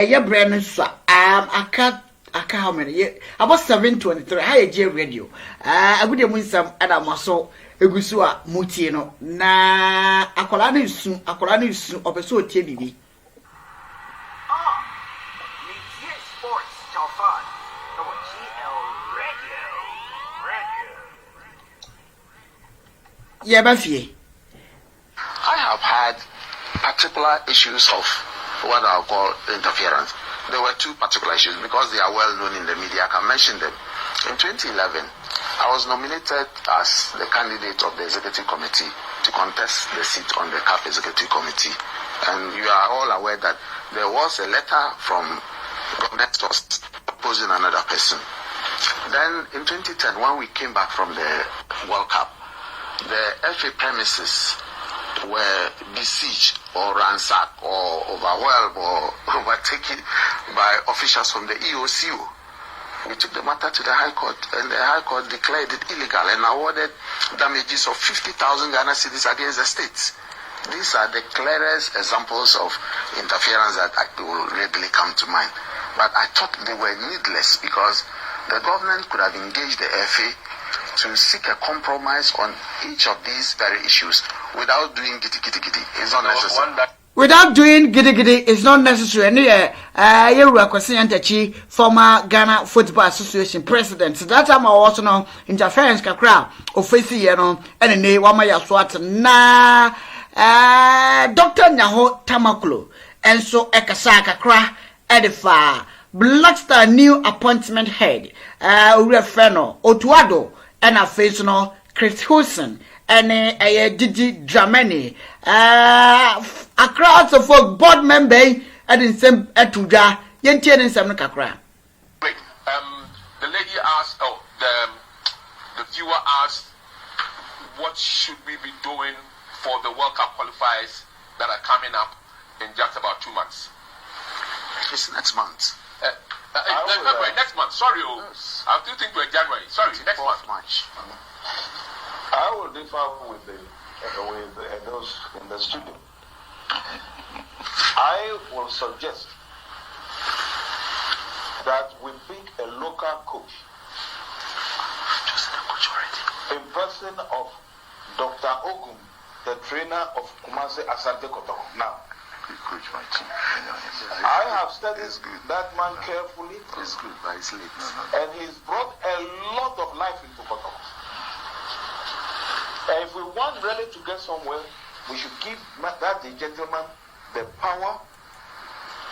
Yeah, brand so aka how many about 7:23 hi J radio I would win some other muscle egusu a mutie no na akola na isu obeso tie bibi Media Sports Chaofan no GL Radio yeah ba fie I have had particular issues of what I'll call interference. There were two particular issues because they are well known in the media. I can mention them. In 2011, I was nominated as the candidate of the executive committee to contest the seat on the CAF executive committee. And you are all aware that there was a letter from government source opposing another person. Then in 2010, when we came back from the World Cup, the FA premises were besieged or ransacked or overwhelmed or overtaken by officials from the EOCO. We took the matter to the High Court, and the High Court declared it illegal and awarded damages of 50,000 Ghana cedis against the states. These are the clearest examples of interference that will readily come to mind. But I thought they were needless because the government could have engaged the FA to seek a compromise on each of these very issues without doing giddy. It's not necessary. Without doing giddy is not necessary. And you were questioning former Ghana Football Association president. So that time I also know interference kakra ofisi yeno and ne wama ya swat na Dr. Nyaho Tamaklo and so ekasa kakra edifa Black Star new appointment head Urefeno Otuado and a face no Chris Wilson and a Didi Dramani a crowd of folk board member and in some etuja yentian in some kakra. Wait, the lady asked, the viewer asked, what should we be doing for the World Cup qualifiers that are coming up in just about 2 months? It's next month. February, next month. Sorry, yes. I still think we're January. Sorry, next month. March. I will differ with those in the studio. I will suggest that we pick a local coach in person of Dr. Ogum, the trainer of Kumasi Asante Kotoko. Now, I have studied that man carefully. It's good, but it's late. And he's brought a lot of life into Kotoko. And if we want really to get somewhere, we should give that the gentleman the power.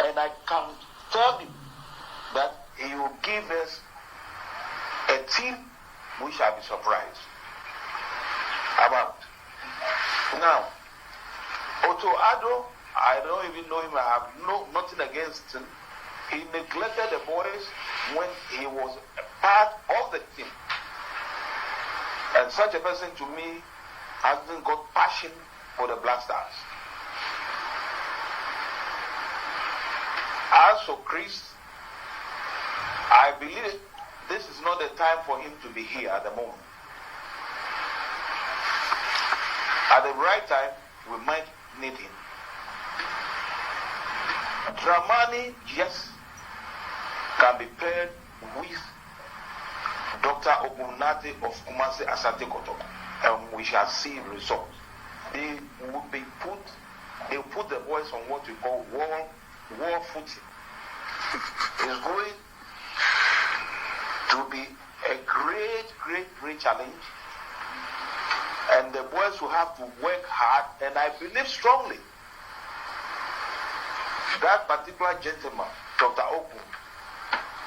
And I can tell you that he will give us a team we shall be surprised about. Now, Otto Addo, I don't even know him. I have nothing against him. He neglected the boys when he was a part of the team. And such a person to me hasn't got passion for the Black Stars. As for Chris, I believe this is not the time for him to be here at the moment. At the right time, we might need him. Dramani, yes, can be paired with Dr. Ogunate of Kumasi Asante Kotoko, and we shall see results. They will put the boys on what we call war footing. It's going to be a great challenge, and the boys will have to work hard, and I believe strongly that particular gentleman, Dr. Ogun,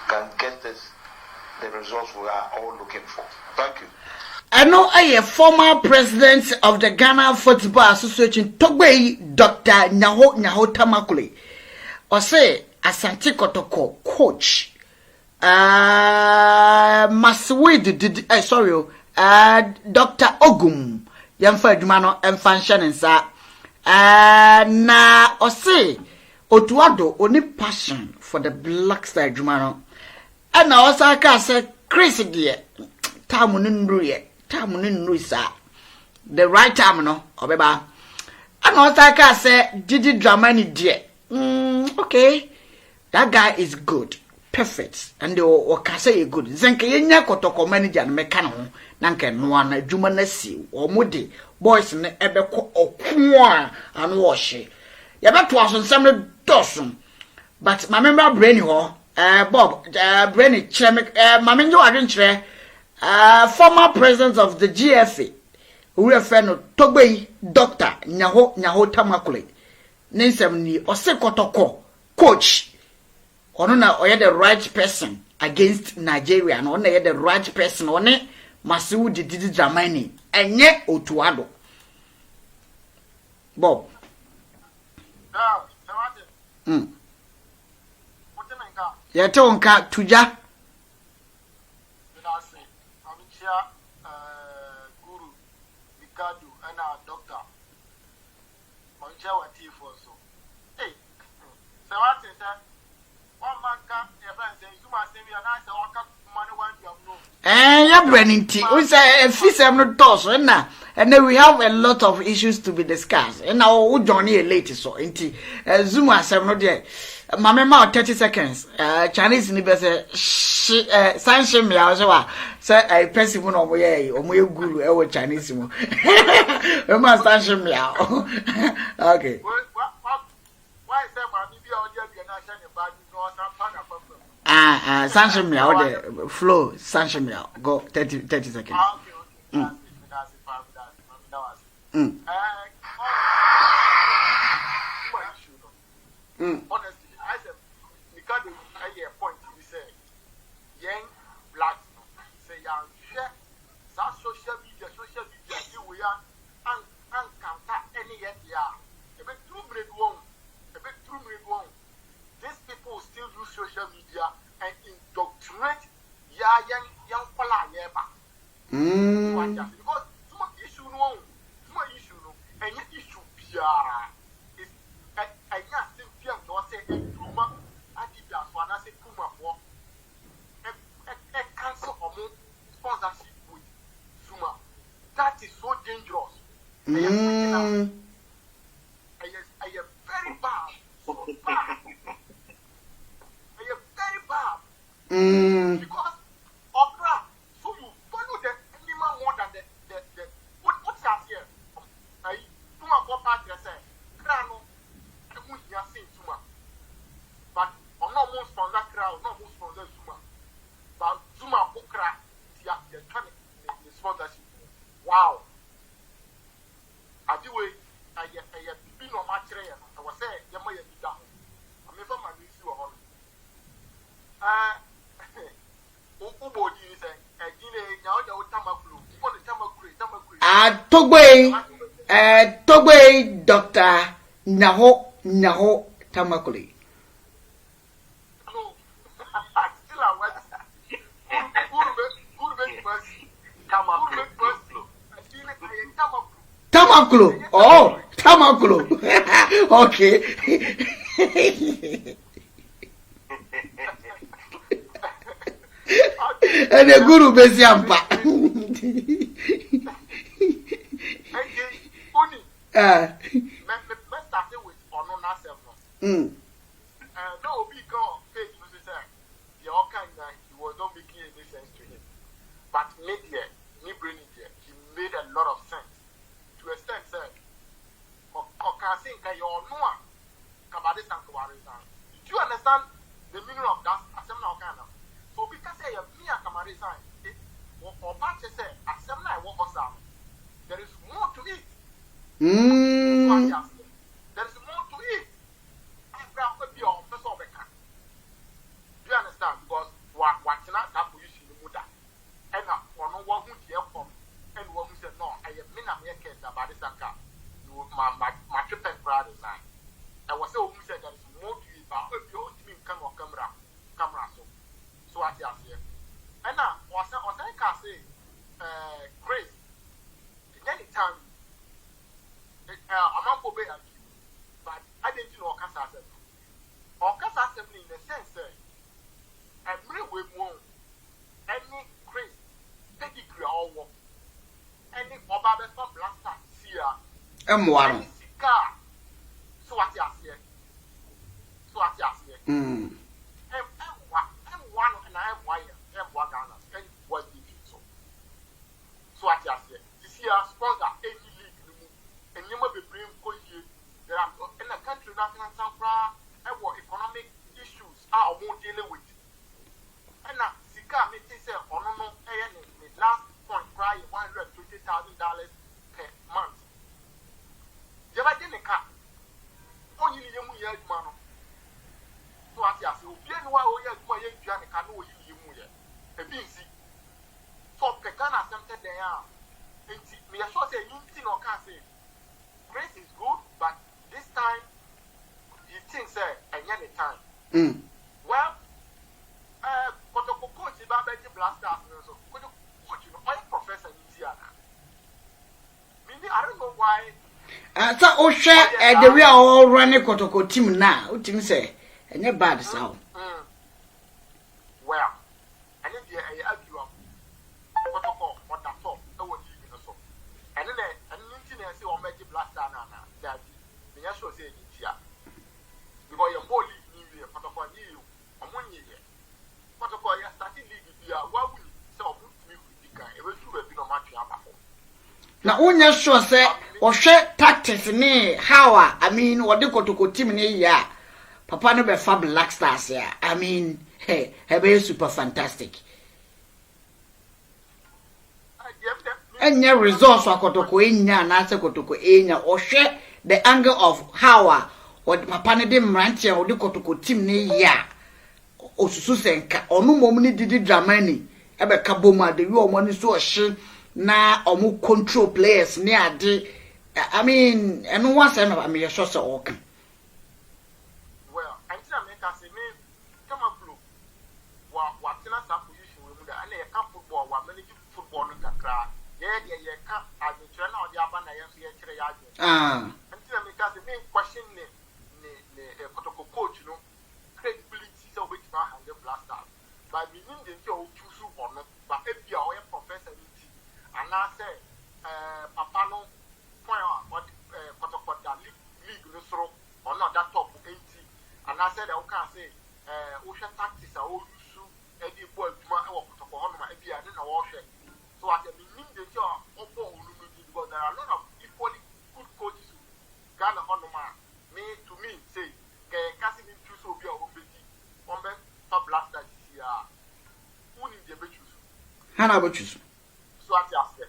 can get us the results we are all looking for. Thank you. I know I am former president of the Ghana Football Association, Togbe Dr. Nyaho Tamakule. Or say, Asante Kotoko coach. Dr. Ogum, Yamfa Dumano, and Fanshan and Sa. Na, or say, Otuado, only passion for the Black Star Jumano. And now, also, I say, Chris, dear, Tamunin Ruisa. The right time, no, Obeba. And also, I say, Didi Dramani, dear. Okay. That guy is good, perfect, and they will say good. Zenke yenya kotoko manager na meka no na nke no na adwuma na si omode boys na ebeko okwo an wo hye. Ye beto asonsam no dosun. But my member brain ho Bob brain cheme my menjo adwenkyere former president of the GFA we refer no Togbei Dr. Nyaho Tamakule. Ninsem ni ose kotoko coach. Ono na oye the right person against Nigeria no na ye the right person one masiwu didi Germany enye otuado Bob yete onka tuja guru Mikado and our doctor Monchawa T for so hey so what is that one man come your friend say you must send me and I say waka money one you know ya breninti we say fisem no toss and then we have a lot of issues to be discussed and now we journey late so inti zoom asem no there mama ma 30 seconds Chinese ni be say sanction me also wa say I person no mo ye guru e wo Chinese mo we must sanction me okay why say ma bi be audio be na sha ne ba no san pa na sanction me out the flow sanction me go 30 seconds honestly, I said, Mikado, I hear a point to say, young black, say, young share, that social media, here we are, and counter any yet, yeah. A bit 2 minute one, these people still use social media and indoctrinate young fella, because some issue, and yet issue, yeah. I just think to say a Puma, I did that one. I say Puma for a cancel or sponsorship with Zuma. That is so dangerous. I am very bad. So bad. I am very bad. Because opera, so you follow the animal more than the what's that here? I Puma for part say, Grano. But I'm not most from that crowd, not most from the Zuma. But Zuma Okra, the sponsorship. Wow. I do it. I have been on my train. I was saying, you might be down. I'm never my issue on. Ubodi is a guinea now the Tamaklu. What the Tamaklu. Togbei Dr. Nyaho Tamakule. Tamakulu. Oh, Tamakulu. Okay. And the guru Besiampa. No, because page was said, the all kind of he was not making any sense to him. But media, me bringing it, he made a lot of sense. To a extent, said, Okasin, your Noah, Kabadis and Kawarizan. Do you understand the meaning of that? Assembly kind of. So, because I have me a Kamarizan, or Patches say, Assembly, I walk us out. There is more to it. There is more to it. Do you understand? Because watching that position in the Muda, and one who hear from, and one who said, no, I have been a mere case about this. My trip and proud design. I was so who said there is more to it, but if you want to camera, so I just here. And now, was I can say, Grace, in any time, I'm not going to be, but I didn't know Casa. Or Casa Assembly in the sense that every way more, any Grace, pedigree or work, any Obama blaster, Sia, M1. Cigar, so what you are here. Me sure say anything or can say grace is good, but this time he thinks and the time. Well, coach about Betty Blasters, so coach, you know, I'm professor in Indiana. Meaning, I don't know why. So, oh, share the way all running Kotoko team now. What do you say? And you're bad sound. Well, I need to argue Kotoko, what that's all. I want you to know. And then, I say, or Betty Blaster, that the actual say, yeah. Because you're more leaving you, Kotoko, you, or 1 year. Kotoko, you're starting leaving, why would you sell me with the guy? It was true, no match. Now, when you're sure, say, or share tactics, ne, how, I mean, what the Kotoko team, yeah. Papa no be fab black stars, yeah. I mean, hey, be super fantastic. And your results are Kotoko enya, and answer Kotoko enya, or share the angle of how, or the Papa ne dem rancher, or the Kotoko team, ne, yeah. O Susenka, or no moment did it Dramani, ebe kaboma, the real money so she. Na omu control players near the I mean and once I mean sure so okay. Well, I think I say me come up blue. What in a position with the and a football, what managing football in Kakra. Yeah, can't as a trainer or the Abana and until I say me question the protocol coach, you know, credibility so which man handle blasters. By meaning the two or not, but if you are a professor. And I say, Papa no point what league no throw or not that top 80. And I said, I can't say, ocean tactics are all use any boy to my or to Honma, maybe I didn't wash it. So I can mean the job of all because there are a lot of equally good coaches who Ghana Honma me to me say, Cassie choose will be a baby, one man top blaster this year. Who need the bitches? Hannah Butchus. So I said,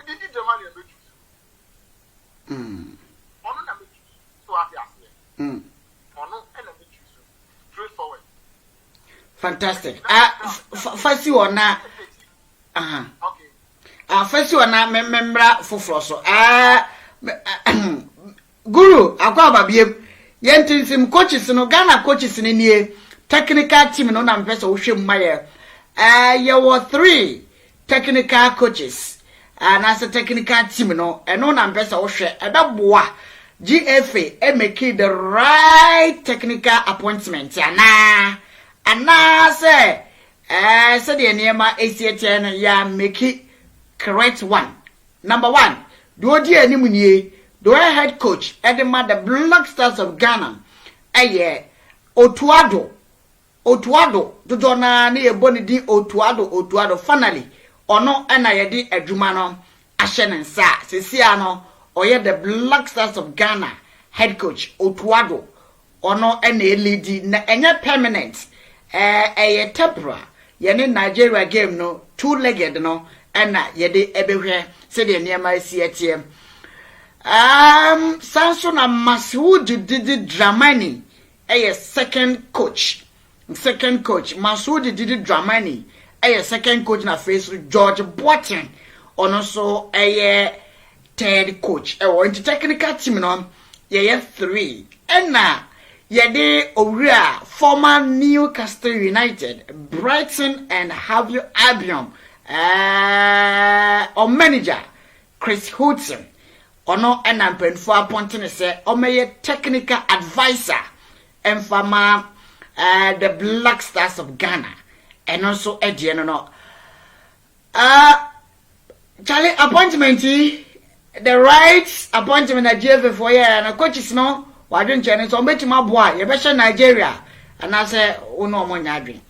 did you demand a bitch? Or not a bitch? So I said, or no, and a bitch. Straightforward. Fantastic. First you are now. Okay. First you are now member for Flosso. Guru, I go about you. Yentin some coaches no Ghana coaches in here. Technical team no na person Oshim Meyer. You were 3 technical coaches. And as a technical team no and no na person Oshe Ebaboa. GFA make the right technical appointment. And say said the name ACTN ya make it correct one. Number 1, do dear Nimunye, do I head coach at the Black Stars of Ghana. Otuado, do dona near Bonidi Otuado, finally, or no, and I did a Jumano, Ashen and Sa, Siciano, or yet the Black Stars of Ghana head coach Otuado, or no, any lady, any permanent, a temporary, yene Nigeria game no, 2-legged no, and yede everywhere, said the near my CATM. Samson and Masoud did Dramani, a second coach. Masoud did Dramani, a second coach na face George Boateng, and also a third coach. Into technical team no, 3. And now, yede Oria, former Newcastle United, Brighton and Harvey Albion, or manager Chris Hudson. Ono enampen for appointing say omeye technical advisor and former the Black Stars of Ghana and also Ediano no Charlie appointment the right appointment at GFA for year and coaches no why don't you so bet my boy you better Nigeria and I say uno mo nyadwen.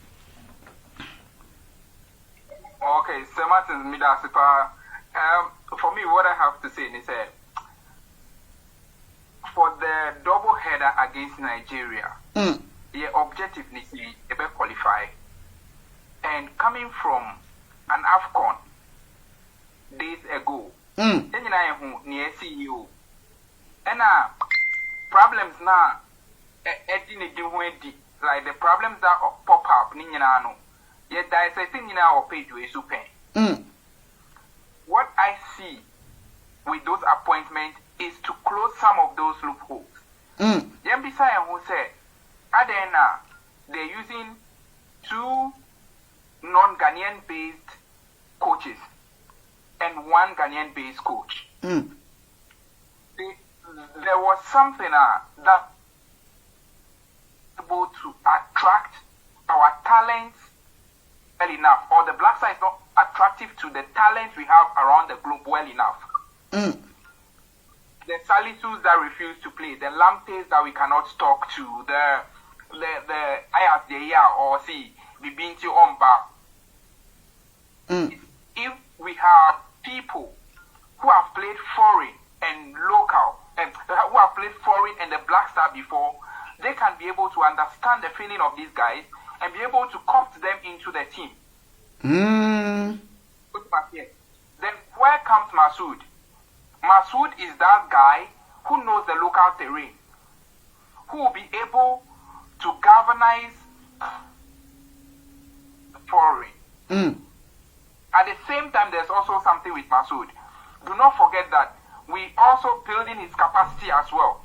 Okay, Sir Martin Midasipa, for me what I have to say is for the double header against Nigeria, the objective is to qualify. And coming from an AFCON days ago, then I near CEO. And problems now, like the problems that pop up, yet there is a thing in our page where you pay. what I see with those appointments is to close some of those loopholes. Yembisa who said, Adena, they're using 2 non-Ghanaian based coaches and 1 Ghanaian based coach. There was something that able to attract our talents well enough, or the black side is not attractive to the talents we have around the globe well enough. The Salisus that refuse to play, the Lamptes that we cannot talk to, the Ayas de Ya or see Bibinti Omba. If we have people who have played foreign and local, and who have played foreign and the Black Star before, they can be able to understand the feeling of these guys and be able to copt them into the team. Then where comes Masood? Masood is that guy who knows the local terrain, who will be able to galvanize foreign. At the same time, there's also something with Masood. Do not forget that we also building his capacity as well.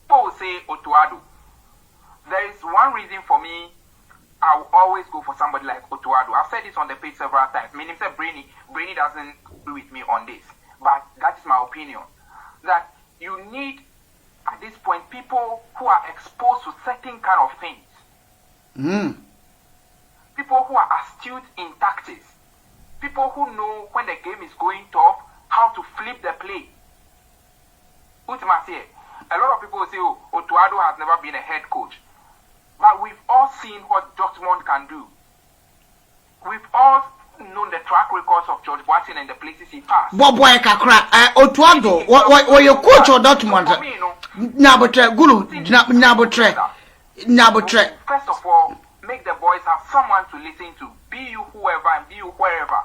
People say Otuado. There is one reason for me, I will always go for somebody like Otuado. I've said this on the page several times. Meaning, Brainy doesn't agree with me on this. But that is my opinion. That you need, at this point, people who are exposed to certain kind of things. People who are astute in tactics. People who know when the game is going tough, how to flip the play. Ultimately, a lot of people say, oh, Otuado has never been a head coach. But we've all seen what Dortmund can do. We've all known the track records of George Boateng and the places he passed. Boy, Kakra, Otuado, what your coach or Dortmund? Nabotre. First of all, make the boys have someone to listen to. Be you whoever and be you wherever.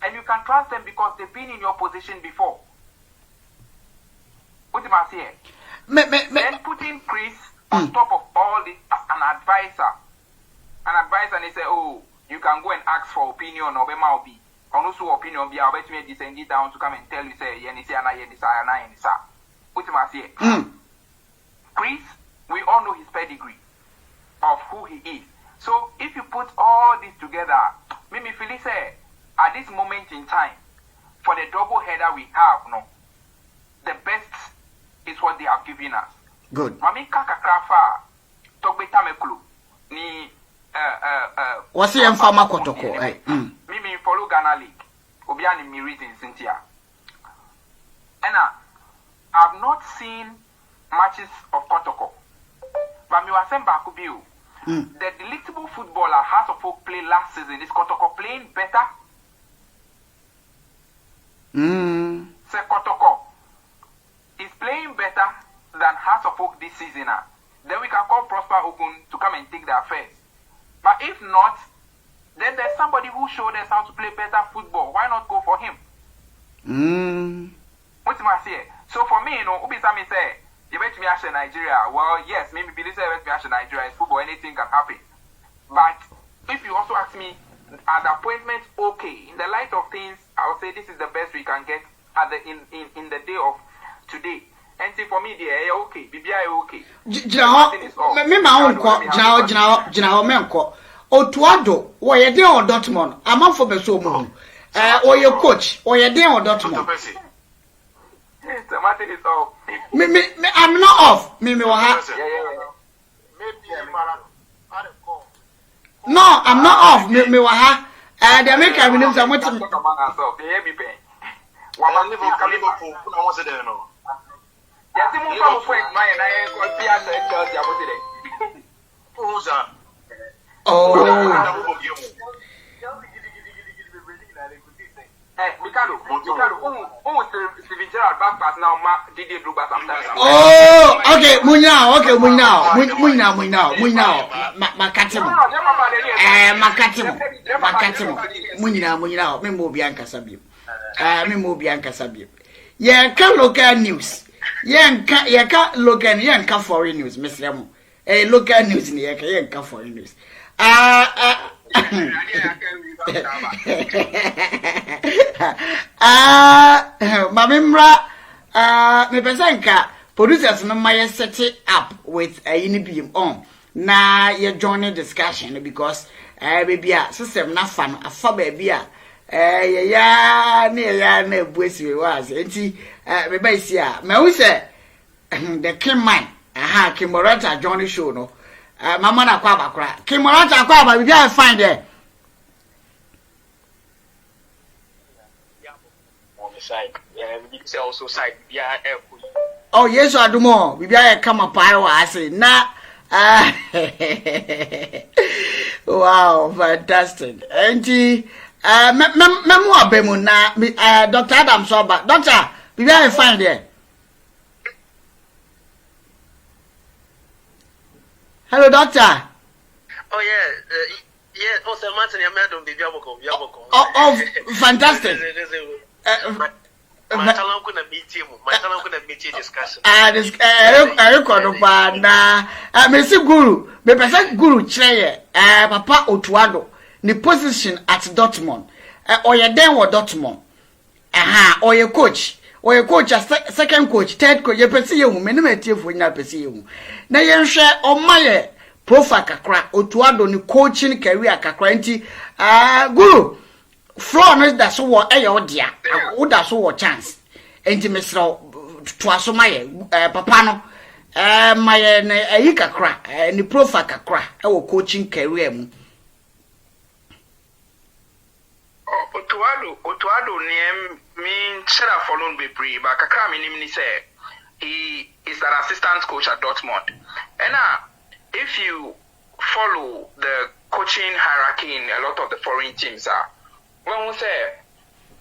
And you can trust them because they've been in your position before. What am I saying? Then putting Chris on top of all this as an advisor. An advisor, and they say, oh, you can go and ask for opinion or be. Also opinion be, I'll bet me descend it down to come and tell you, say, what am I saying? Chris, we all know his pedigree of who he is. So if you put all this together, Mimi Philly say, at this moment in time, for the double header we have, the best is what they have given us. Good. Mami Kakakrafa, Togbeta Mekulu, ni what's the Mfama Kotoko? Mimi follow Ghana League. Obiani mi reason Cynthia. And I've not seen matches of Kotoko. But me was saying Bakubiu. The delectable footballer House of Folk played last season. Is Kotoko playing better? Say Kotoko is playing better than House of Folk this season. Then we can call Prosper Okun to come and take their affairs. But if not, then there's somebody who showed us how to play better football. Why not go for him? What am I saying? So for me, Ubi Sami say, you bet me actually Nigeria. Well, yes, maybe Billy said bet me actually Nigeria is football, anything can happen. But if you also ask me, are the appointments okay? In the light of things, I would say this is the best we can get at the in the day of today. And see for me, they are okay. BBI okay. Otuado, or you're there on Dortmund. I'm out for the Somo. Or your coach, or you're there on Dortmund. So Martin is off. I'm not off. Maybe Maybe no, I'm not off. The American Williams, I want to. Okay, Munyao, Makatimo. Munyao, Mimo Bianca Sabim. Mimo Bianca Sabim. Yeah, can local news. Yeah, can't look at foreign news, Miss Lemo. Local news in the foreign news. Mamimra, me pesenka, producers no my set it up with a unibeam on. Na you joining discussion because baby system na fan afa baby ya na buesi was enti me ba isi a me hu say the king man Kimorata joining show no mama na kwa abakra Kimorata kwa aba baby I find there on the side we say also side yeah oh yes adumo baby I come up I say na wow, fantastic. Auntie, memo abemu na Dr. Adam Soba. Doctor, we very fine there. Hello, doctor. Oh yeah. Oh, Sir Martin, you're mad on the Yaboko. Oh, fantastic. My talent couldn't meet him. My talent couldn't meet you discussion. This I record na Messi Guru, me person Guru Cheye, Papa Otuado, ni position at Dortmund. Or you then wa Dortmund. Or your coach, second coach, third coach, you person you me no metie for na person you. Na yen hwe o maye profile kakra Otuado ni coaching career kakra nti Guru floor no da so wo odia wo da so wo chance enti mesro to aso maye papa no maye na ayi kakra ni profile kakra wo coaching career mu Otuado name mean should have followed be pre but kakra minim ni say he is an assistant coach at Dortmund and if you follow the coaching hierarchy in a lot of the foreign teams when we say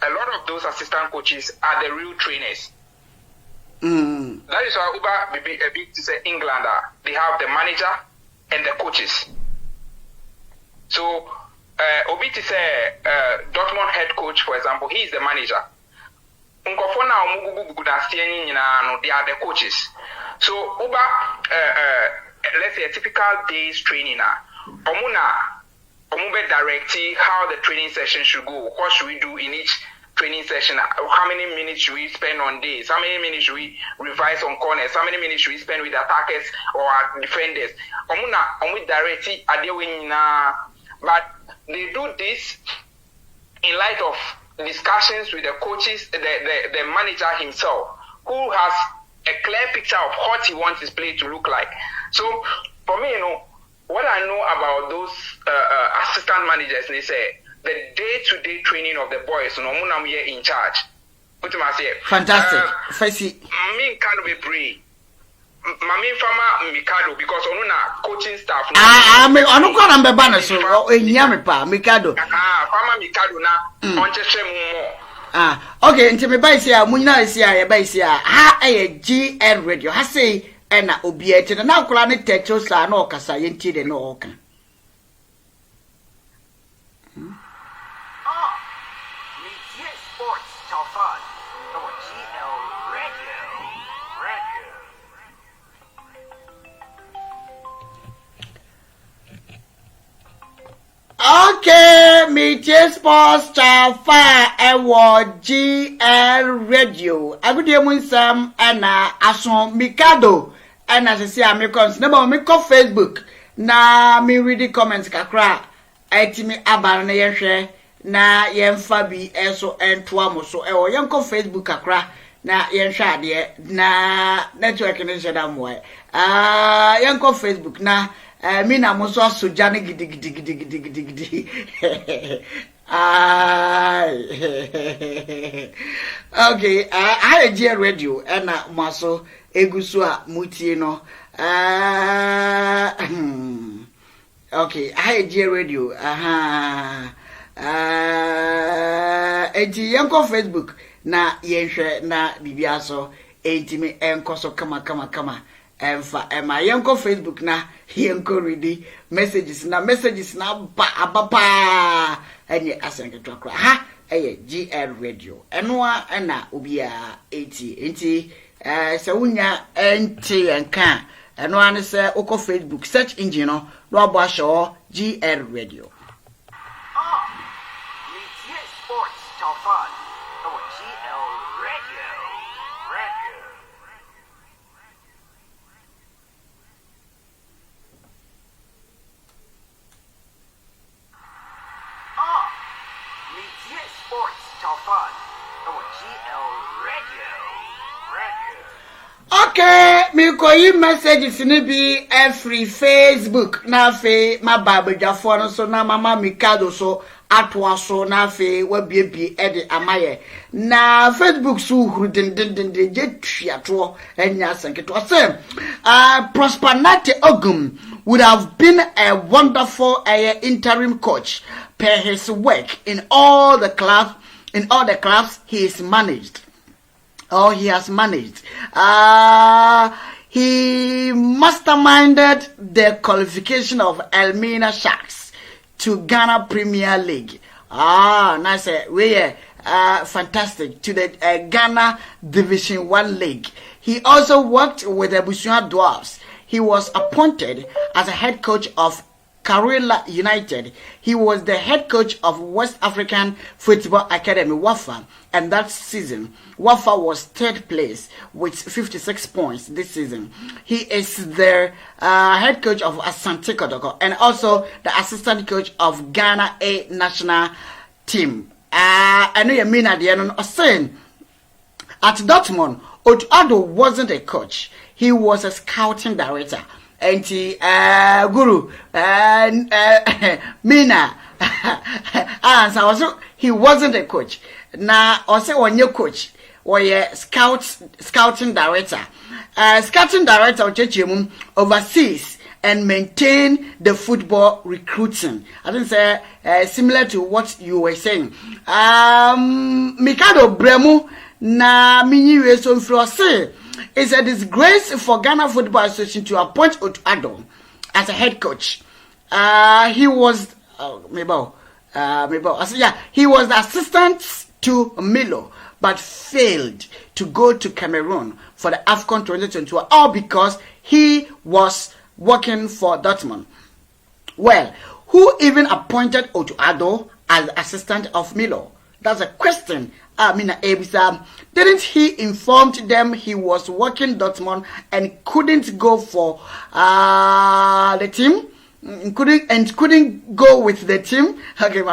a lot of those assistant coaches are the real trainers. That is why Uber maybe a bit to say England they have the manager and the coaches. So Obi to say Dortmund head coach, for example, he is the manager. They are the coaches. So Uber let's say a typical day's training directing how the training session should go. What should we do in each training session? How many minutes should we spend on days? How many minutes should we revise on corners? How many minutes should we spend with attackers or defenders? Directing but they do this in light of discussions with the coaches, the manager himself, who has a clear picture of what he wants his play to look like. So for me, what I know about those assistant managers, they say the day-to-day training of the boys, I'm here in charge. Fantastic. Fancy. Me kind of a brave. Mami Fama Mikado because onuna coaching staff. Me onu kwa na mbeba so enyame pa Mikado. Fama Mikado na onchese mu. Okay, nti me bai sia munyina isia ye bai sia ha GL radio ha sei na obi eti na akura ne techo sa na okasa ye nti de na oka. Sports Chaofan. GL Radio. Okay, Media Sports Chaofan ewo GL Radio. Agudie mu nsam na aso Mikado na sisi amekons na ba me ko Facebook na me read the comments kakra atimi abar na yehwe na yemfa bi eso entoa mo so ewo yenko Facebook kakra na yenhwe ade na network ne sheda mo yenko Facebook na mi na mo so asoja ne gidi okay I hear radio na maso egusu a mutie no okay I hear radio enti yanko Facebook na yenhwe na bibia so entimi enko so kama emfa ema yanko Facebook na yanko ready messages na ba abapa enye asenketo akra ha eye GL radio enoa na obia enti se wunya enti enka enoa ne se uko Facebook search engine no abo ahye GL radio. Chaofan. Oh, GL Radio. Okay, me ko yi messages ni bi every Facebook na fe ma babajafo no so na mama Mikado so atwa so na fe wa biebie e de amaye na Facebook so huru den je tuato enya sanketo say Prosperity Ogum would have been a wonderful interim coach per his work in all the clubs he has managed. He masterminded the qualification of Elmina Sharks to Ghana Premier League. Nice. Fantastic. To the Ghana Division 1 League. He also worked with the Busia Dwarfs. He was appointed as a head coach of Karela United. He was the head coach of West African Football Academy, WAFA, and that season, WAFA was third place with 56 points this season. He is the head coach of Asante Kotoko and also the assistant coach of Ghana A national team. I know you mean at the end of saying, at Dortmund, Otuado wasn't a coach. He was a scouting director. And Guru Mina and so also he wasn't a coach. Now also one new coach or a scouting director. Scouting director oversees and maintain the football recruiting. I think say similar to what you were saying. Mikado Bremu na minyi so say it's a disgrace for Ghana Football Association to appoint Otuado as a head coach. He was he was the assistant to Milo, but failed to go to Cameroon for the AFCON 2021, all because he was working for Dortmund. Well, who even appointed Otuado as assistant of Milo? That's a question. Didn't he inform them he was working Dortmund and couldn't go for the team? Couldn't go with the team? Okay,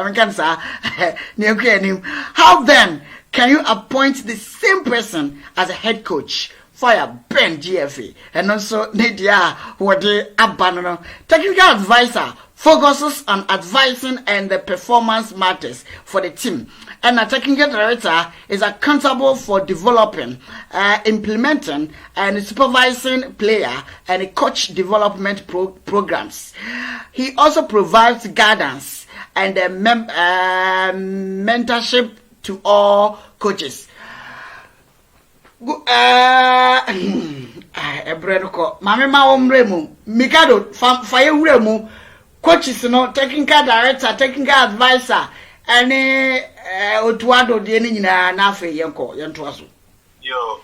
how then can you appoint the same person as a head coach? Fire Ben GFA and also Nadia Wade Abanono. Technical advisor focuses on advising and the performance matters for the team. And a technical director is accountable for developing, implementing, and supervising player and coach development programs. He also provides guidance and mentorship to all coaches. Mikado fire remu coaches no technical director, technical advisor, and Otuado de nyina na afa yenko yento aso. Yo,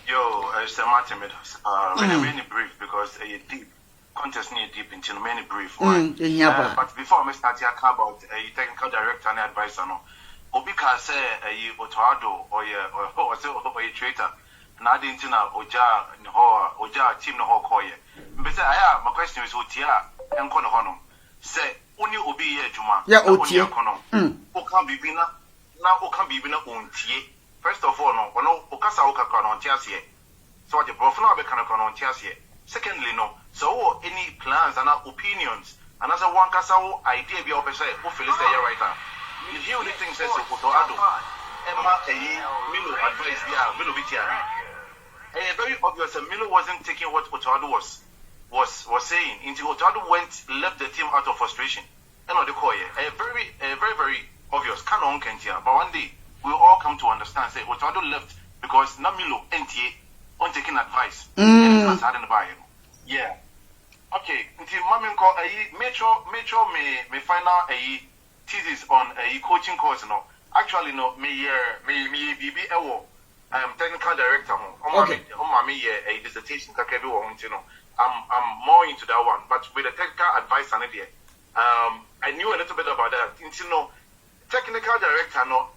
Mr. Martin, many brief because deep contest near deep into many brief. But before I start here about a technical director and advisor, no, Obika say Otuado or a traitor. Na didn't know Oja team no hokoye. But my question is Otia and Kono. Say only Obi Juma. Yeah, Otia Kono. Okan Bibina. Now Okan Bibina Untie. First of all, no, Okasa Okaka on Tiasie. So the Brofna Bekana on Tiasie. Secondly, no, so any plans and opinions. Another one Casao idea be opposite who feels right now. If you only think says Otoado, Emma Milo advice, Milo Bitia. Very obvious that Milo wasn't taking what Otoado was saying until Otoado left the team out of frustration. And on the call, very obvious. Canon can't hear, but one day we'll all come to understand. Say Otoado left because Namilo NTA on taking advice. Yeah. Okay. Until Mammy call Metro may find out a thesis on a coaching course. No, actually no. Me BB Ewo. I am technical director. Okay. A dissertation. I'm more into that one, but with a technical advice and idea. I knew a little bit about that. Technical director, no,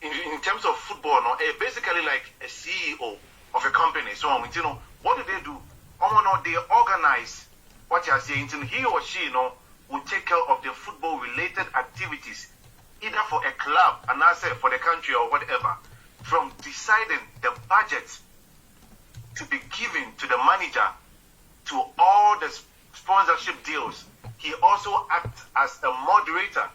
in terms of football, no, basically like a CEO of a company. So, what do they do? They organize what you are saying. He or she, will take care of the football-related activities either for a club and I say for the country or whatever, from deciding the budget to be given to the manager to all the sponsorship deals, he also acts as a moderator.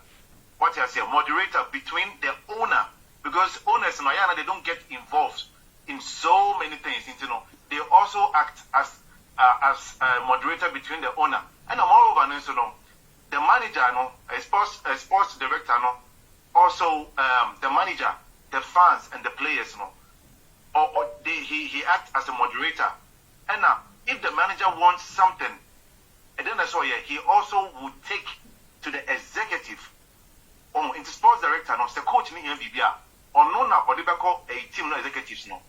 What I say, moderator between the owner, because owners in Ayana, they don't get involved in so many things. You know, they also act as a moderator between the owner and moreover, you know, the manager, a sports director, also the manager, the fans and the players, he acts as a moderator. And if the manager wants something, and then that's why he also would take to the executive into sports director, the coach in the or no or they call a team no executives no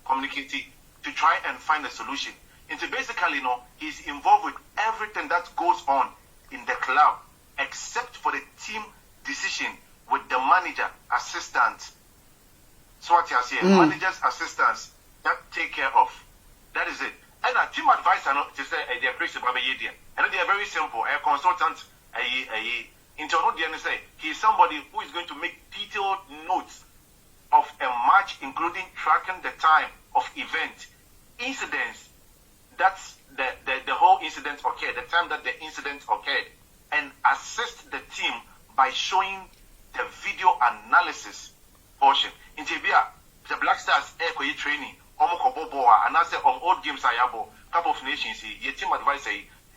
communicate to try and find a solution. Into basically he's involved with everything that goes on in the club except for the team decision with the manager, assistant. So what you say, managers, assistants that take care of. That is it. And a team advisor to say they are principal and they are very simple. A consultant, say he's somebody who is going to make detailed notes of a match, including tracking the time of event, incidents. That's the whole incident occurred, the time that the incident occurred, and assist the team by showing the video analysis portion. In Tibia, the Black Stars air training, and I say on old games I have couple of nations, your team advisor,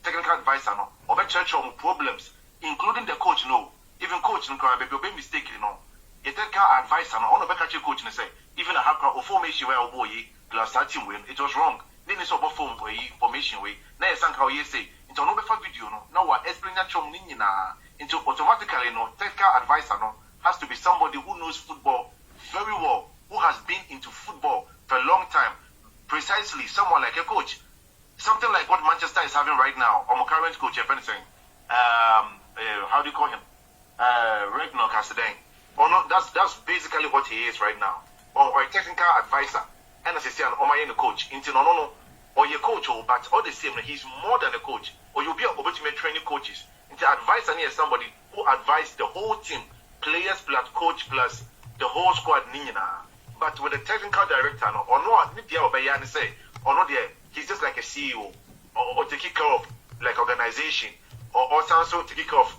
technical advisor, or church on problems, including the coach. No, even coach no be mistake, your technical advisor, on a better coach, and say even a hacker or formation where boy plus that team win, it was wrong. Then it's over formation way. Now you how you say into no better video. Now what explain that from into automatically technical advisor has to be somebody who knows football very well, who has been into football for a long time. Precisely someone like a coach. Something like what Manchester is having right now, or my current coach, if anything. How do you call him? Ragnar Casadane. Or no, that's basically what he is right now. Or a technical advisor. And as I say, or my coach. Into no. Or your coach, but all the same, he's more than a coach. Or you'll be able to make training coaches. Into advisor is somebody who advises the whole team, players plus coach plus the whole squad. But with the technical director, or no, he's just like a CEO, or taking care of like organization, or also taking care of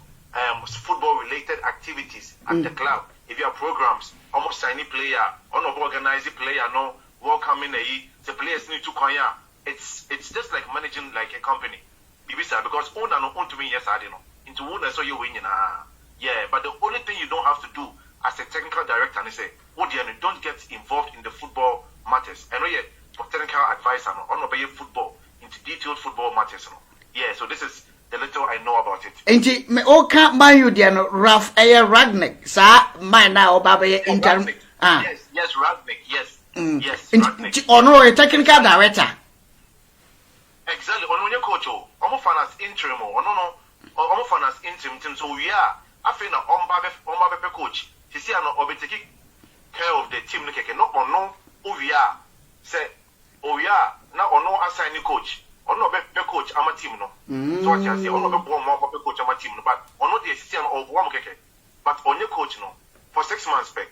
football related activities at the club. If you have programs, almost signing player, or no organizing player, no welcoming the players need to come here. It's just like managing like a company. Because owner no own to me, yes, I don't know. Into owner so you win, yeah. But the only thing you don't have to do as a technical director is say, don't get involved in the football matters. I know yet for technical advisor on obey football into detailed football matters. Yeah, so this is the little I know about it. Inti me o can't buy you the Ralph Ragnick. Sa man now baba interim. Yes, Ragnick, yes. Yes. Inti no a technical director. Exactly. On your coach, almost fan as interim, or no, almost fan as interim team. So we are. I feel na on babe coach. He say no obe taking care of the team. No, we are. Say, we are now on no assign coach. On no be coach ama team no. So what you say? On no be more coach ama team no. But on no the system of one keke. But on your coach no for 6 months back.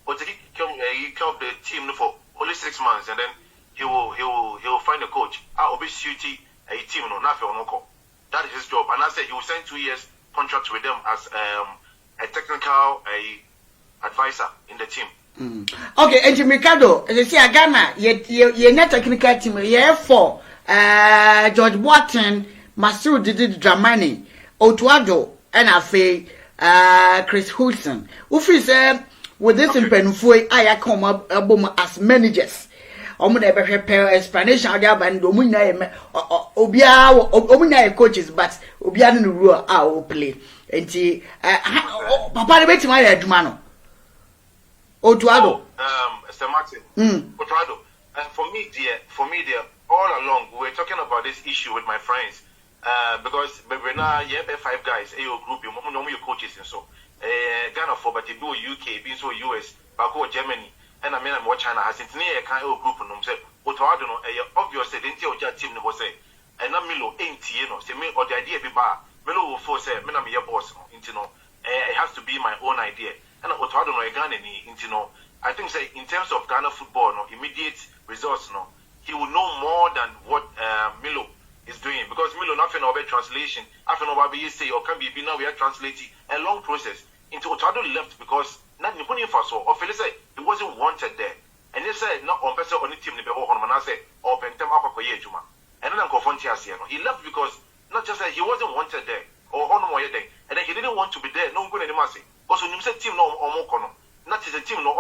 Or take care of the team no for only 6 months, and then he will find a coach. I will suit a team no not for no call. That is his job. And I said he will sign 2 years contract with them as a technical advisor in the team. Okay, and Ricardo, you see, Ghana, you're not technical team. You're for George Watson, Masoud Dramani, Otuado, and I Chris Hulson. Who is with this in Penfoy, I come up as managers. Never prepare explanation of the band, Obia coaches, but Obia no rule our play. And Papa, the my head, Mano. Otuado. Mr. Martin. Otuado. And for me, dear, all along, we were talking about this issue with my friends. Because Bebrena, you have 5 guys, a group, you know your coaches and so. Ghana for, but you do UK, being so US, Bako, Germany. And I mean, I'm watching China has it near a kind of group and say, Otuado, obviously, didn't tell your team was say, and I'm Milo ain't, say me or the idea be bar. Melo will force a Menam your boss, it has to be my own idea. And what I don't know, Ghana, I think say in terms of Ghana football, no immediate results, no, he will know more than what Milo is doing, because Milo nothing about translation, after no baby say or can be now we are translating a long process into Otado left because not Nippon Faso or Phyllis said he wasn't wanted there. And they said not on person on the team I say or Pentem Upper Juma. And then he left because not just that he wasn't wanted there or on more day, and then he didn't want to be there, no good anymore. Also, you said team no or not is a team no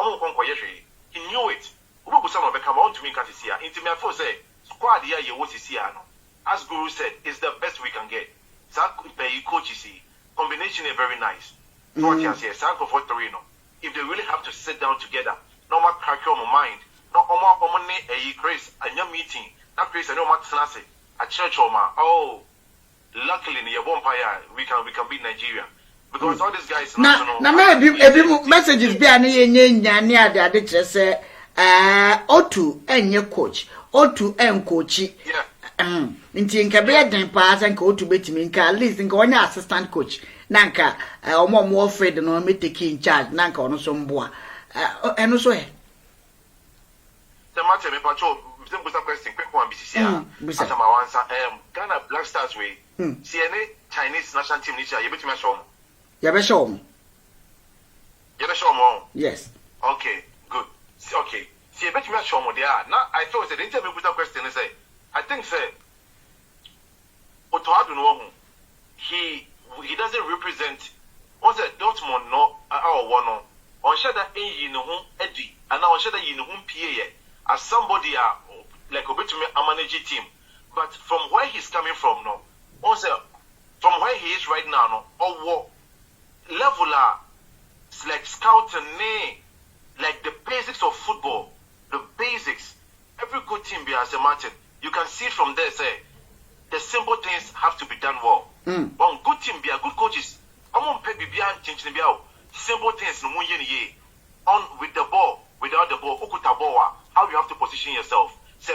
he knew it. Who some of come on to me can't see her. Into me for say squad here you what is here. As Guru said, it's the best we can get. Coach see combination is very nice. What you say, Sanko for Torino. If they really have to sit down together, no more crack your mind, no more money a Chris and your meeting, not Chris and no more Tanasi, a church or ma. Oh, luckily in your vampire we can beat Nigeria. Because all these guys now maybe messages be an they say O2 and your coach, O2 and coachy. Yeah. Nti nka be den pass and O2 betimi nka at least nka onye assistant coach. Nanka omo mo afraid no me take in charge nanka ono so mboa eno so he the matter me pacho simple question quick one BCC as my answer Ghana Black Stars way see any Chinese national team this year you betimi show mo yes okay good okay see you betimi show mo there now I thought say the interview put a question say I think say Otoado no he doesn't represent what's that Dortmund no our one on share that in Eddie and on share that in PA as somebody like a bit to me a managing team, but from where he's coming from no also from where he is right now no or what level like scouting like the basics of football, the basics. Every good team be as a Martin, you can see from there say the simple things have to be done well. One good team be a good coaches. I'm on pay change simple things no on with the ball, without the ball, how you have to position yourself. Say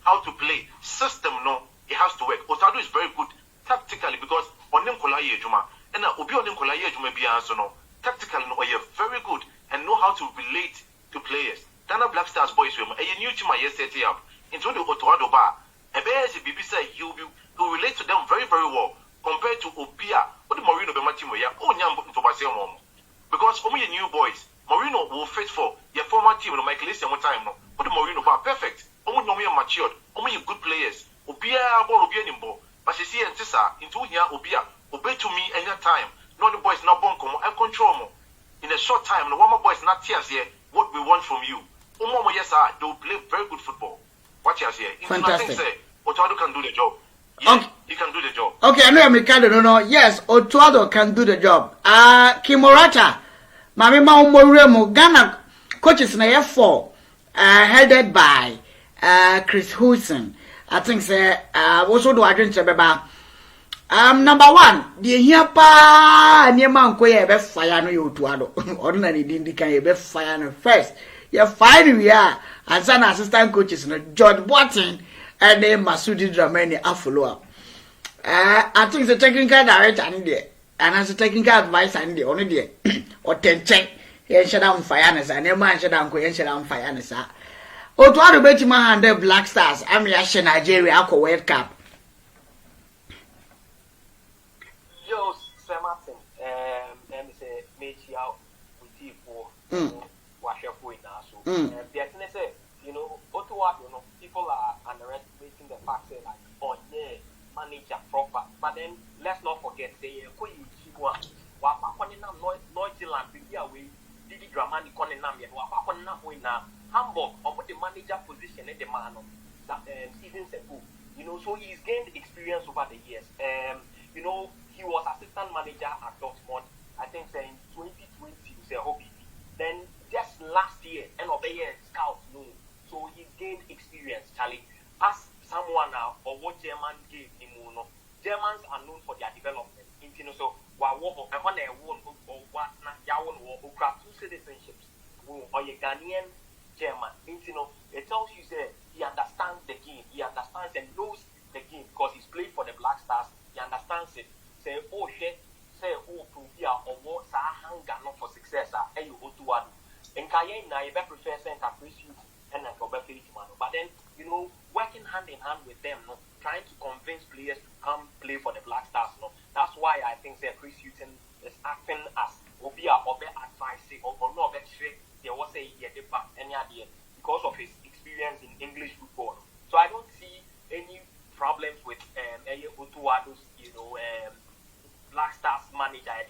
how to play. System no, it has to work. Otado is very good tactically because on them Juma and Obi on them Juma be answer no. Tactically no, you're very good and know how to relate to players. Ghana Black Stars boys a new team yesterday up into the Otado bar. A bear is a BB say he will relate to them very, very well compared to Obia or the Marino Bematimo. Oh, Nyam to Basil. Because for me, new boys, Marino will fit for your former team, no Michael one time. No, but the Marino bar perfect. Only no me matured, only good players. Obia ball Obia nimbo. But she see and Tissa into here Obia, obey to me any time. No, the boys not bonk and control more. In a short time, the one boys not tears here what we want from you. Yes, sir, they will play very good football. What you say? Fantastic. Otuado can do the job. Yeah, okay. He can do the job. Okay, I know Mikado no. Yes, Otuado can do the job. Kimorata, Mami Maumoremo, Ghana coaches na F4, headed by Chris Houston. I think say also do I drink beba. Number one, the here pa near man ko ye be fire no Otuado. Ordinary didn't can ye be fire no first. You fine we are as an assistant coaches no George Watson. And then Masudi Dramani a follow up. I think the technical director and there, and as a technical advice and the only day or 10 check, he shut down fireness and a man shut down fireness. Oh, to other bet my hand the Black Stars, I'm Yasha Nigeria World Cup. Yo, Sir Martin, and say, make you out with you for wash your point now. So, the say, you know, people are underestimating the fact that like, oh yeah, manager proper. But then let's not forget they Neuseeland be away, Didi Dramani Konenam yet, Hamburg or the manager position in the man that seasons ago. You know, so he's gained experience over the years. You know, he was assistant manager at Dortmund, I think in 2020 was a hobby. Then just last year, end of the year, scout no. So he gained experience, Charlie. As someone now, or what German gave him, Germans are known for their development. So, while or what or craft two citizenships, or a Ghanaian German, it tells you that he understands the game, he understands and knows the game because he's played for the Black Stars, he understands it. Say, oh shit, Otuado's, Black Stars manager, I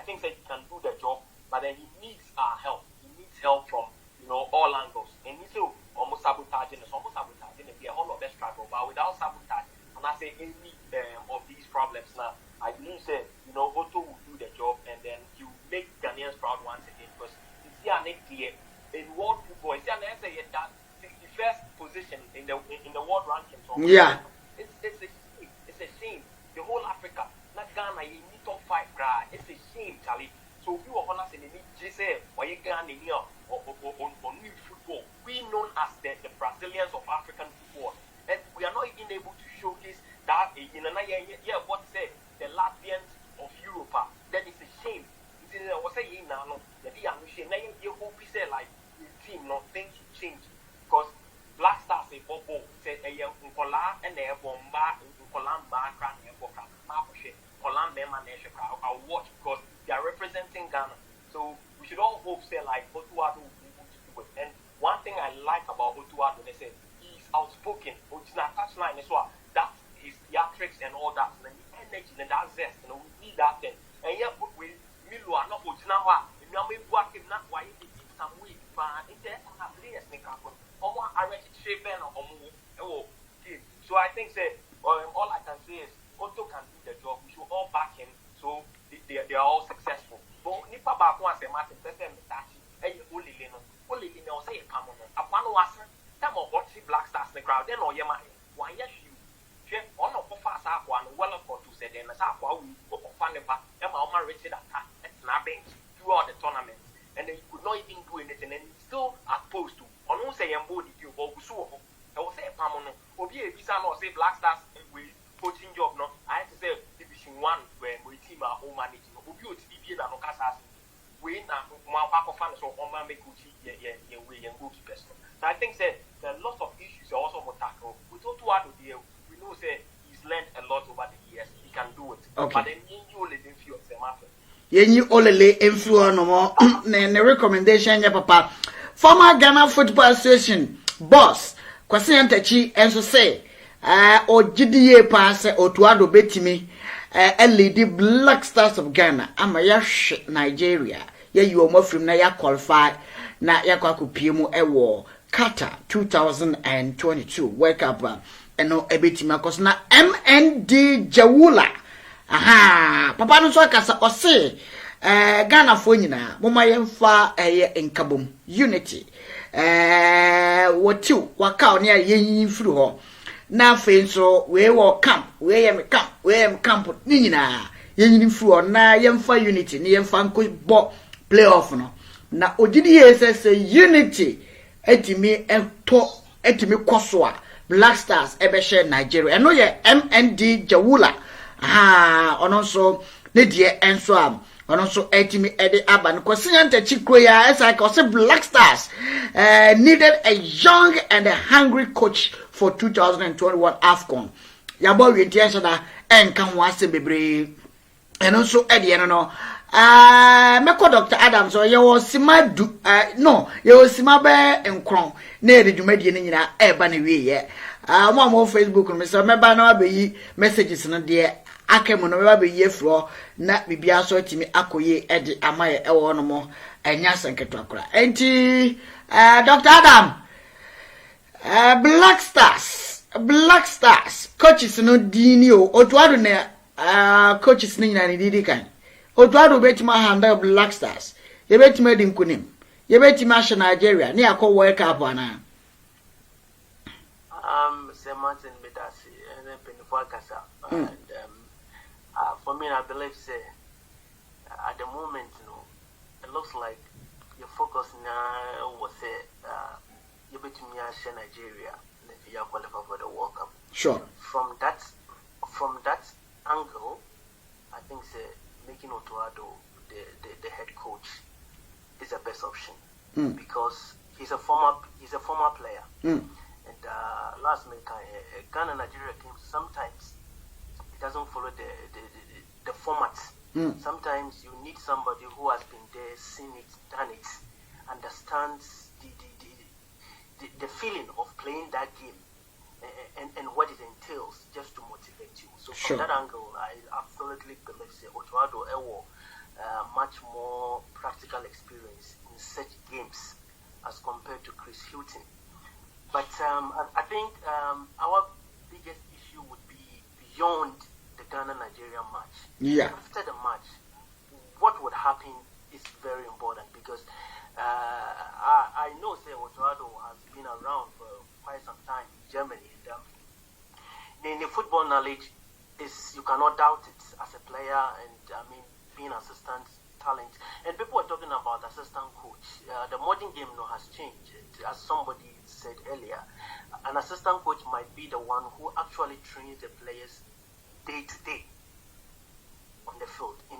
think that he can do the job, but then he needs our help. He needs help from, all angles. And he's almost sabotaging us, we are all of us struggle, but without sabotage, and I say any of these problems now, I believe that, Otto will do the job, and then he will make Ghanaians proud once again, because it's here next year in world football, it's here next year that 61st position in the world rankings. Yeah. It's a shame. The whole Africa, not Ghana, you need top 5 grad. It's a shame, Charlie. So we were honest in the need, say, or you can in here on new football. We known as the Brazilians of African football. And we are not even able to showcase that what say the Latvians of Europe. That is a shame. It's was saying now, you hope we say like the team, things to change. Because Black Stars say Bobo say a young Nkola and a bomba Nkola Mbaka and Boka Maposhe Kola Mema Nation. I'll watch because they are representing Ghana. So we should all hope say like Otuado will be able to do it. And one thing I like about Otuado, they say he's outspoken. It's not touchline as well. That's his theatrics and all that. And the energy and that zest, we need that thing. And yeah, we Milo are not Otinawa. You know, we work not why they keep some week, but it's a players make up. So I think that all I can say is Otto can do the job. We should all back him so they are all successful. But Nipa Bakwan say Martin Pese Mitachi, Oli Lino say Pamono. Upon was some of what Black Stars in the crowd, then or Yama. Why yes you? On of fast up one well for to say then as Aqua we go for Faneba, Emma Richard attack and snapping throughout the tournament. And they could not even do anything and still opposed to. On who say embody you or so I will say Pamono or be a visa or say Black Stars with coaching job. No, I have to say Division 1 when we team our own managing or be to be that Ocasas we now one pack of fans or on make Gucci way and goalkeepers. So I think that there are lots of issues also for tackle. We don't do out there. We know say he's learned a lot over the years. He can do it. Okay. But then you only didn't feel the matter. Yenyi olele influence no more ne recommendation ya papa former Ghana Football Association boss Kwasi Antachi enso say ogidie pa se Otuado betimi lead Black Stars of Ghana ama ya Nigeria ya yuomo from na ya qualify na ya kwakopie mu ewo Qatar 2022 World Cup eno ebetimi akos na MND Jawula aha papa no so akasa ose Ghana fo nyina moma yemfa nkabom unity wotiu waka ne yen firi ho na fe nso we wo camp we yem camp ni nyina yen firi ho na yemfa unity ni yemfa nko bo playoff no na ogidi yesese unity etimi koso a Black Stars ebehye Nigeria eno ye MND Jawula ono so ne die enso am ono so etimi ede aban Kwasi Antachi kroya as I say Black Stars needed a young and a hungry coach for 2021 AFCON yabo wientia so da enka ho ase bebre eno so ede no meko Dr. Adams so ye wo sima du no ye wo sima be nkron na ede dwumadie ne nyina eba na wie ye mo Facebook no me so meba na abeyi messages no de akemu no meba be ye fro na bibia so atimi akoye ede amaye ewo no mo enya senketo akora enti Dr. Adam Black Stars coaches no dini o Otuado ne coaches ni nyina ni didi kan Otuado betima handle Black Stars ye betima di nkunim ye betima hye Nigeria ne akọ World Cup ana Martin Medasi and Penifua Kasa. And for me, I believe at the moment, it looks like your focus now was you bet me Nigeria and if you are qualified for the World Cup. Sure. From that angle, I think making Otuado the head coach is the best option because he's a former player. And last minute, Ghana Nigeria teams sometimes it doesn't follow the format. Sometimes you need somebody who has been there, seen it, done it, understands the feeling of playing that game, and what it entails just to motivate you. So Sure. from that angle, I absolutely believe say Otuado Ewo much more practical experience in such games as compared to Chris Hilton. But I think our biggest issue would be beyond the Ghana-Nigeria match. Yeah. After the match, what would happen is very important because I know say Otuado has been around for quite some time in Germany. And the football knowledge is, you cannot doubt it as a player, and I mean being assistant talent. And people are talking about assistant coach. The modern game has changed. As somebody said earlier, an assistant coach might be the one who actually trains the players day to day on the field. In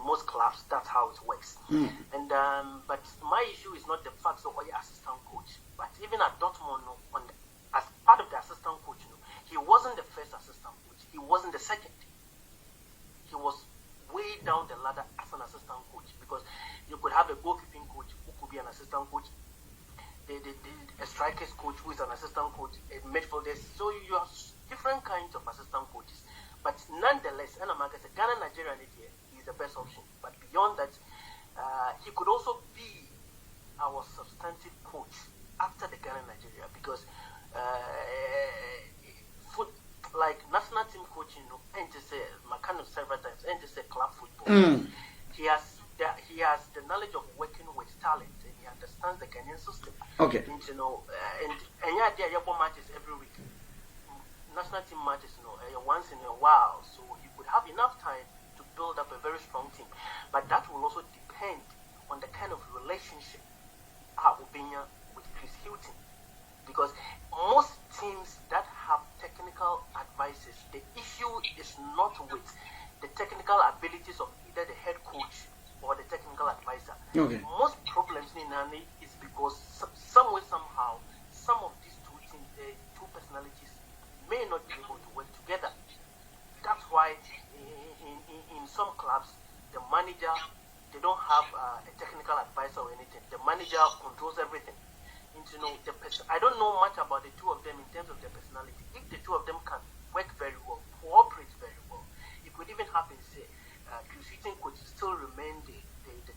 most clubs, that's how it works. And but my issue is not the fact of you're assistant coach, but even at Dortmund, as part of the assistant coach, he wasn't the first assistant coach. He wasn't the second. He was way down the ladder as an assistant coach, because you could have a goalkeeping coach who could be an assistant coach, a strikers coach who is an assistant coach, a midfielders. So you have different kinds of assistant coaches. But nonetheless, and like I said, Ghana, Nigeria, and India is the best option. But beyond that, he could also be our substantive coach after the Ghana, Nigeria, because like national team coaching, and to say, my kind of several times, and to say club football, he has the knowledge of working with talent, and he understands the Ghanaian system. Okay. And and yeah, there are matches every week. National team matches, once in a while, so he would have enough time to build up a very strong team. But that will also depend on the kind of relationship Obinya with Chris Hilton, because most teams that have technical advices, the issue is not with the technical abilities of either the head coach or the technical advisor. Okay. Most problems in Nani is because some way, somehow, some of these two personalities may not be able to work together. That's why in some clubs, the manager, they don't have a technical advisor or anything. The manager controls everything. And, I don't know much about the two of them in terms of their personality. If the two of them can work very well, cooperate very well, it could even happen, say, Chris Hilton could still remain the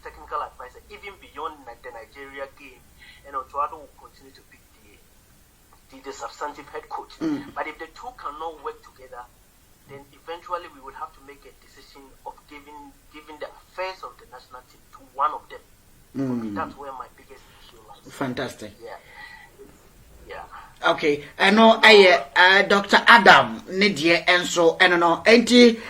technical advisor, even beyond the Nigeria game, and Otuado will continue to be the substantive head coach. But if the two cannot work together, then eventually we would have to make a decision of giving the affairs of the national team to one of them. That's where my biggest issue lies. Fantastic. Yeah. Okay, I know Dr. Adam Nidia and so and no enti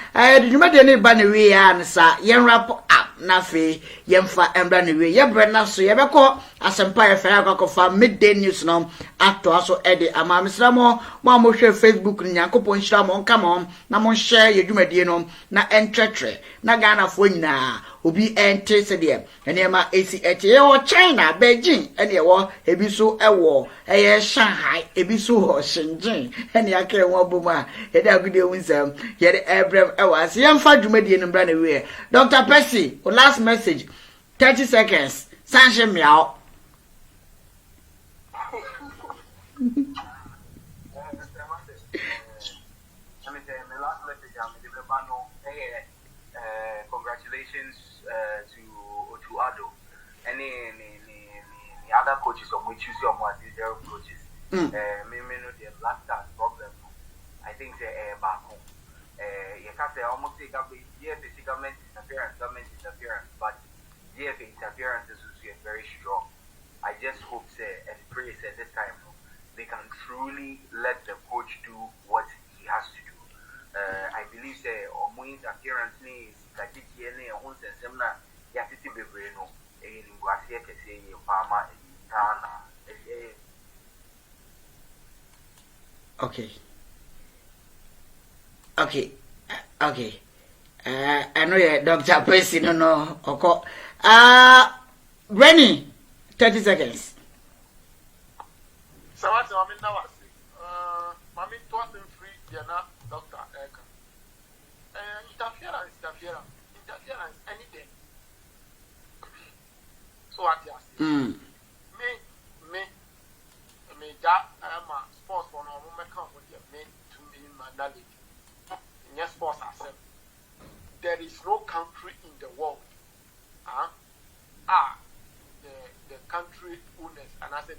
you made any bannery and sa yen wrap up nafi yemfa embra ne we ye brena so ye beko asempa ye fa akoko midday news no ato aso ede ama misramo mo mo hwe Facebook ni yankopon hira mo nka mo na mo share ye dwumadie no na entretre na Ghana fo nyina obi ente se de ene ma AC ye wo China Beijing ene ye wo ebi so ewo eye Shanghai ebi so ho Shenzhen ene aka wo boma ye da gude wunsam ye de ebrem ewa se yemfa dwumadie no bra na we Dr. Percy, last message 30 seconds Sanche Miao. Congratulations to Otuado and the other coaches of which you see on what these coaches. Maybe the last problem. I think the back home. You can say almost say government interference, but DFA interference is very strong. I just hope and pray this time they can truly let the coach do what he has to do. I believe Omu's appearance is like it and on Semna Yatiti Bebreno in Guasia say Farmer in Tana. Okay. I know Dr. Percy no. Okay. Rennie, 30 seconds. So what's I mean now? Mommy taught him free, Dr. Eka. Interference, anything. So what you say? Me, that I'm a sports for no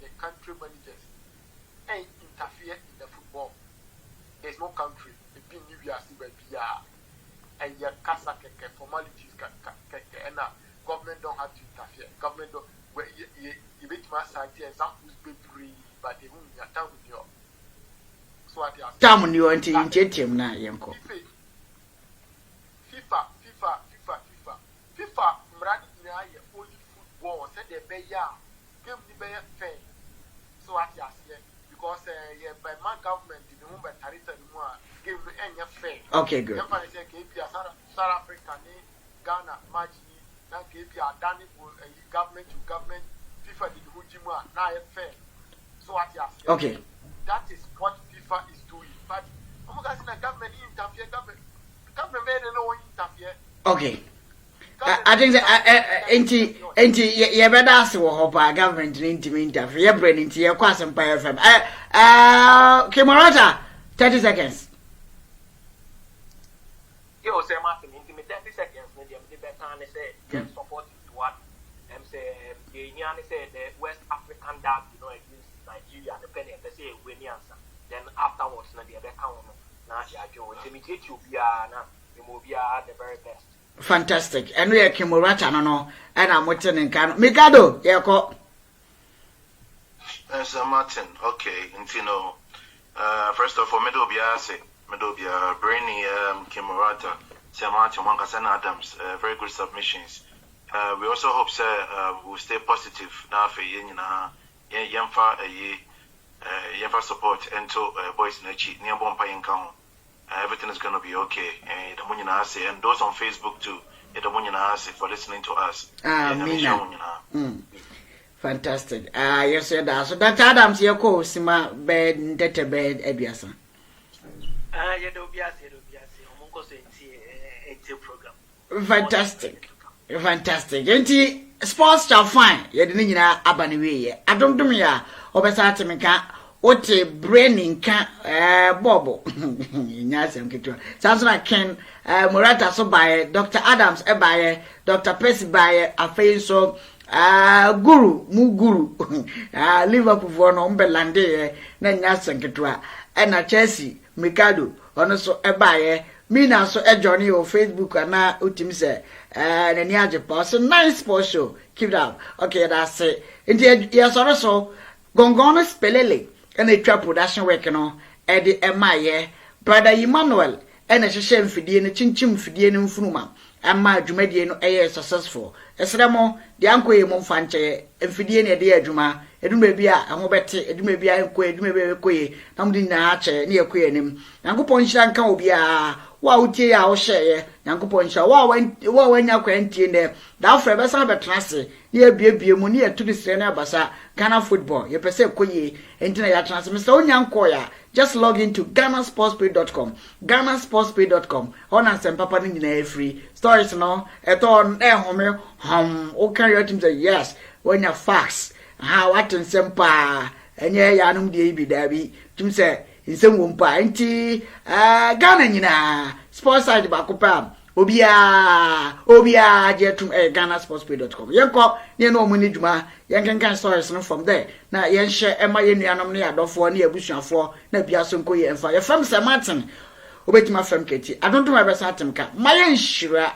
the country managers ain't interfere in the football. There's no country. The being New Year's and your casa formalities and government don't have to interfere. Government don't where you make my side and some who's baby, but they won't get down with you. So what they are down you until you get him now, Yanko. FIFA running in only football said they pay give me fair. So what you are because by my government in the home by Tarita give me any fair. Okay, good. South Africa, Ghana, Maji, now give you a Danny government to government, FIFA did Hujima, now fair. So what you are okay. That is what FIFA is doing. But I'm going to government interfere, government made no interfere. Okay. I think you better ask what government interfere. You're bringing to your question by FM. Kimorata, 30 seconds. Yo, say Martin, intimate 30 seconds. Maybe I'm the better say just support to what say the say the West African derby, against Nigeria, the penny, they say win the answer. Then afterwards, na the other count. Now, you intimidate you, be the very best. Fantastic. And we are Kimorata, no, and I'm watching in Kano. Mikado, Yako. Sir Martin, okay, first of all, Medobia, Brainy, Kimorata, Sir Martin, Wankasana Adams, very good submissions. We also hope, sir, we'll stay positive now for Yemfa support and to boys in the cheat near Bompa in Kano. Everything is going to be okay. And those on Facebook too, for listening to us. Fantastic. Yes, sir. So that Adams, your co, Sima bed, data bed, Ebiasa. Fantastic. Fantastic. Ain't sports Chaofan? You didn't Abaniwe. I don't do me. Obesatimika. Ote braining can Bobo. Nyasem kitu. Sounds like Ken Murata so by Dr. Adams by Dr. Percy by Afenso Guru Muguru Liverpool for no Umbelande na nyasem kitu na Chelsea Mikado ono so ebaye me na so journey on Facebook na utim say na ni ajepa so nice sports show keep it up. Okay, that's it. Indeed, yes also Gongono Spelele and a trap production work no Eddie Emaye brother Emmanuel and a shame fidie and chinchim fidie and funuma and my Jumedian no successful. Esremo the uncle Mon Fanche and fidie and dear Juma it may be a mobete it may be a quay namdi na near quenim Yanko Ponshan can be a wow tea our share Yanko Ponsha when you're quarantine there thou forever some of transit near be near to the Sena Basa Ghana football you per se quay internet transmit so young koya just log into GhanaSportsPay.com GhanaSportsPay.com on and papa in free stories no at all home okay your team say yes when you're fast how atin sempa enye yanum de bi dabi tum se insem wompa nti Ghana nyina sports side ba kopa obia jetum GhanaSportsPay.com yenko ne no mo ni dwuma yenkenkan stories no from there na yenhye ema yenuanom ne adofo ne abusuafo na bia so nkoye emfa ye fam se Martin obetima fam keti adonto ma besa atemka maye nhira